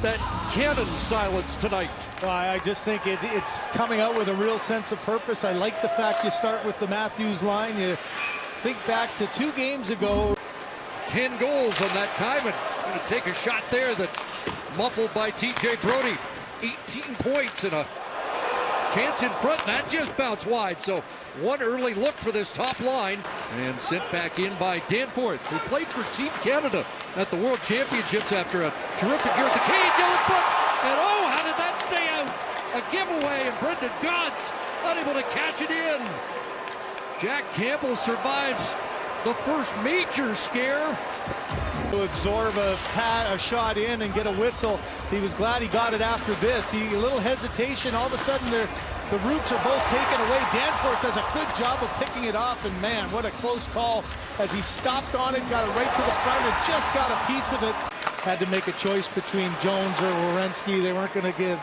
that cannon silence tonight? I just think it's coming out with a real sense of purpose. I like the fact you start with the Matthews line. You think back to 2 games ago. 10 goals on that time, and going to take a shot there that's muffled by TJ Brodie. 18 points and a chance in front, and that just bounced wide. So one early look for this top line, and sent back in by Danforth, who played for Team Canada at the World Championships after a terrific year at the KHL in front. And oh, how did that stay out? A giveaway, and Brendan Gaunce unable to catch it in. Jack Campbell survives the first major scare. To absorb a shot in and get a whistle. He was glad he got it after this. A little hesitation, all of a sudden the roots are both taken away. Danforth does a good job of picking it off, and man, what a close call as he stopped on it, got it right to the front, and just got a piece of it. Had to make a choice between Jones or Werenski. They weren't going to give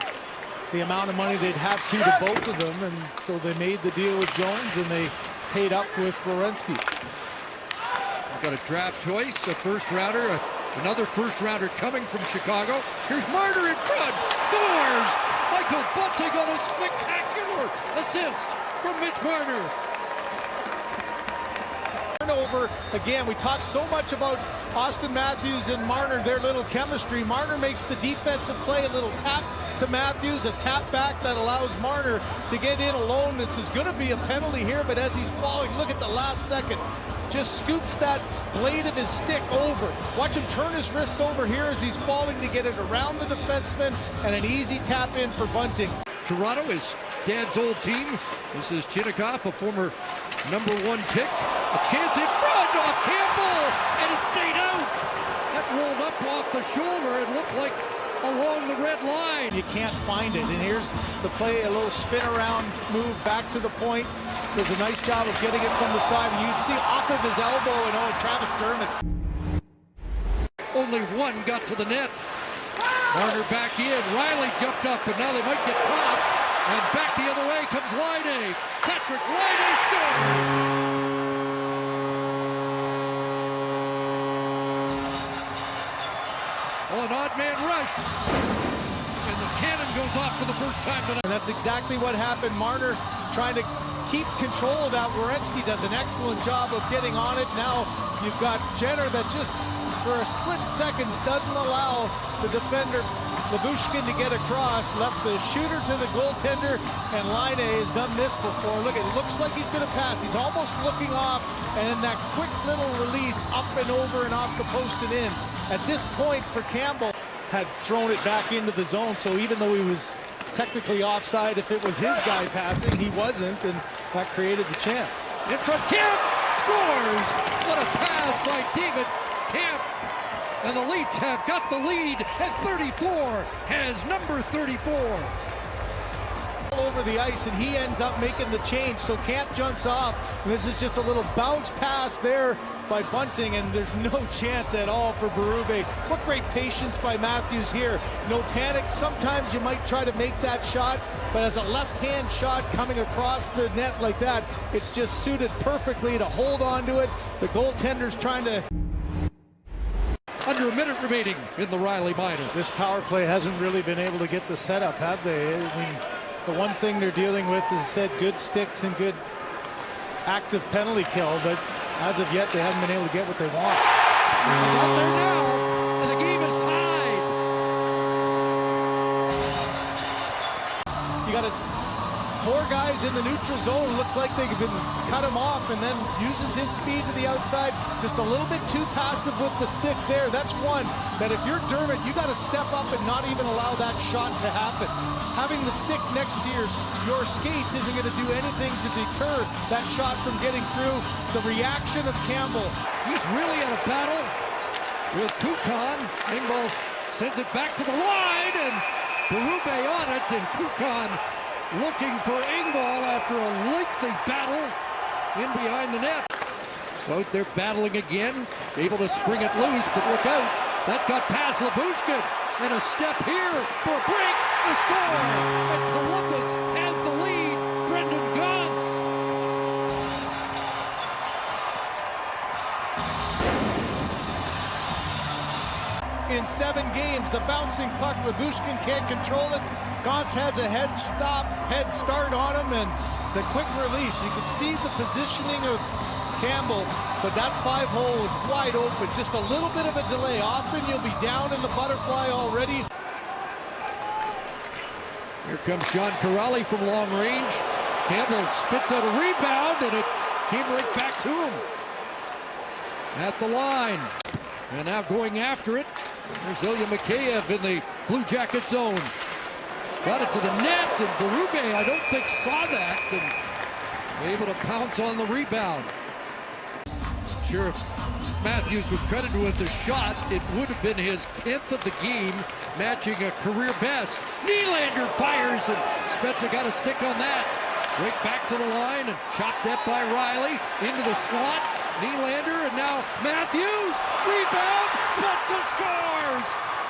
the amount of money they'd have to both of them, and so they made the deal with Jones, and they paid up with Werenski. Got a draft choice, a first rounder, another first rounder coming from Chicago. Here's Marner in front, scores! Michael Bunting on a spectacular assist from Mitch Marner. Turnover again. We talked so much about Austin Matthews and Marner, their little chemistry. Marner makes the defensive play, a little tap to Matthews, a tap back that allows Marner to get in alone. This is going to be a penalty here, but as he's falling, look at the last second. Just scoops that blade of his stick over. Watch him turn his wrists over here as he's falling to get it around the defenseman, and an easy tap in for Bunting. Toronto is Dad's old team. This is Chinnikov, a former #1 pick. A chance in front off Campbell, and it stayed out. That rolled up off the shoulder. It looked like along the red line. You can't find it, and here's the play, a little spin around move back to the point. Does a nice job of getting it from the side, and you'd see off of his elbow, and Travis Dermott. Only one got to the net. Marner back in. Riley jumped up, but now they might get caught. And back the other way comes Laine. Patrik Laine scores! Oh, an odd man rush. And the cannon goes off for the first time tonight. And that's exactly what happened. Marner trying to keep control of that. Werenski does an excellent job of getting on it. Now you've got Jenner that just for a split second doesn't allow the defender Labushkin to get across. Left the shooter to the goaltender, and Laine has done this before. Look, it looks like he's going to pass. He's almost looking off, and then that quick little release up and over and off the post and in. At this point for Campbell, had thrown it back into the zone, so even though he was technically offside, if it was his guy passing, he wasn't, and that created the chance. In front, Kemp scores! What a pass by David Kemp! And the Leafs have got the lead at 34, has number 34. All over the ice, and he ends up making the change, so Kemp jumps off. And this is just a little bounce pass there by Bunting, and there's no chance at all for Berube. What great patience by Matthews here. No panic. Sometimes you might try to make that shot, but as a left-hand shot coming across the net like that, it's just suited perfectly to hold on to it. The goaltender's trying to... Under a minute remaining in the Riley minor. This power play hasn't really been able to get the setup, have they? I mean, the one thing they're dealing with is said good sticks and good active penalty kill, but as of yet, they haven't been able to get what they want. Out there now, and the game is tied. You got 4 guys in the neutral zone. Look like they've been cut him off, and then uses his speed to the outside. Just a little bit too passive with the stick there. That's one that if you're Dermott, you got to step up and not even allow that shot to happen. Having the stick next to your skates isn't going to do anything to deter that shot from getting through. The reaction of Campbell. He's really at a battle with Kukan. Engvall sends it back to the line, and Berube on it, and Kukan looking for Engvall after a lengthy battle in behind the net. So they're battling again, able to spring it loose, but look out. That got past Labushkin, and a step here for a break, a score, and Columbus has the lead. Brendan Gaunce. in 7 games. The bouncing puck, Lyubushkin can't control it. Gauntz has a head start on him, and the quick release. You can see the positioning of Campbell, but that 5-hole was wide open. Just a little bit of a delay. Often you'll be down in the butterfly already. Here comes Sean Corrali from long range. Campbell spits out a rebound, and it came right back to him at the line. And now going after it, there's Ilya Mikheyev in the Blue Jacket zone. Got it to the net, and Berube, I don't think, saw that, and able to pounce on the rebound. Sure, if Matthews was credited with the shot, it would have been his 10th of the game, matching a career best. Nylander fires, and Spezza got a stick on that. Right back to the line, and chopped up by Riley, into the slot. Nylander, and now Matthews, rebound, Spezza scores!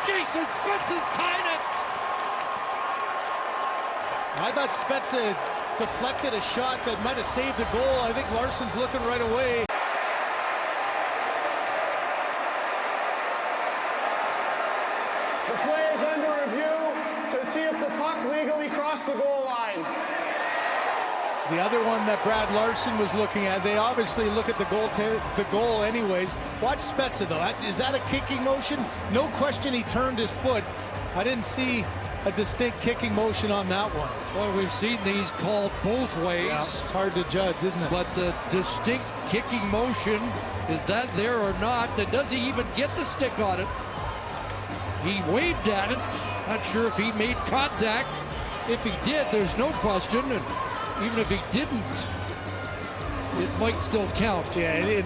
Jason Spezza's tied it! I thought Spezza deflected a shot that might have saved the goal. I think Larson's looking right away. The play is under review to see if the puck legally crossed the goal line. The other one that Brad Larson was looking at, they obviously look at the goal anyways. Watch Spezza though. Is that a kicking motion? No question he turned his foot. I didn't see a distinct kicking motion on that one. Well, we've seen these called both ways. Yeah, it's hard to judge, isn't it? But the distinct kicking motion, is that there or not? And does he even get the stick on it? He waved at it. Not sure if he made contact. If he did, there's no question. And even if he didn't, it might still count. Yeah,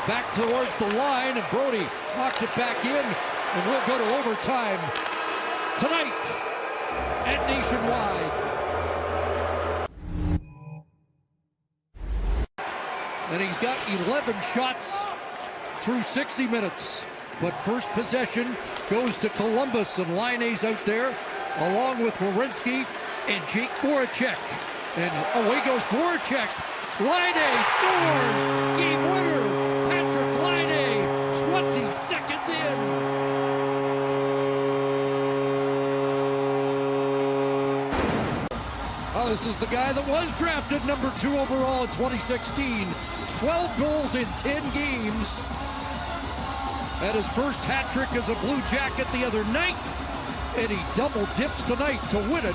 back towards the line, and Brody knocked it back in, and we'll go to overtime tonight at Nationwide. And he's got 11 shots through 60 minutes. But first possession goes to Columbus, and Laine's out there, along with Werenski and Jake Voracek. And away goes Voracek. Laine scores! Game winner! Patrik Laine, 20 seconds in. Oh, this is the guy that was drafted number 2 overall in 2016. 12 goals in 10 games. Had his first hat trick as a Blue Jacket the other night. And he double dips tonight to win it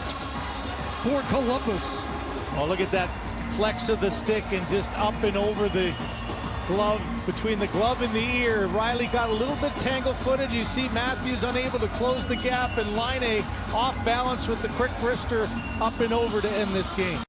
for Columbus. Oh, look at that flex of the stick and just up and over the glove, between the glove and the ear. Riley got a little bit tangle-footed. You see Matthews unable to close the gap, and Laine off balance with the quick wrister up and over to end this game.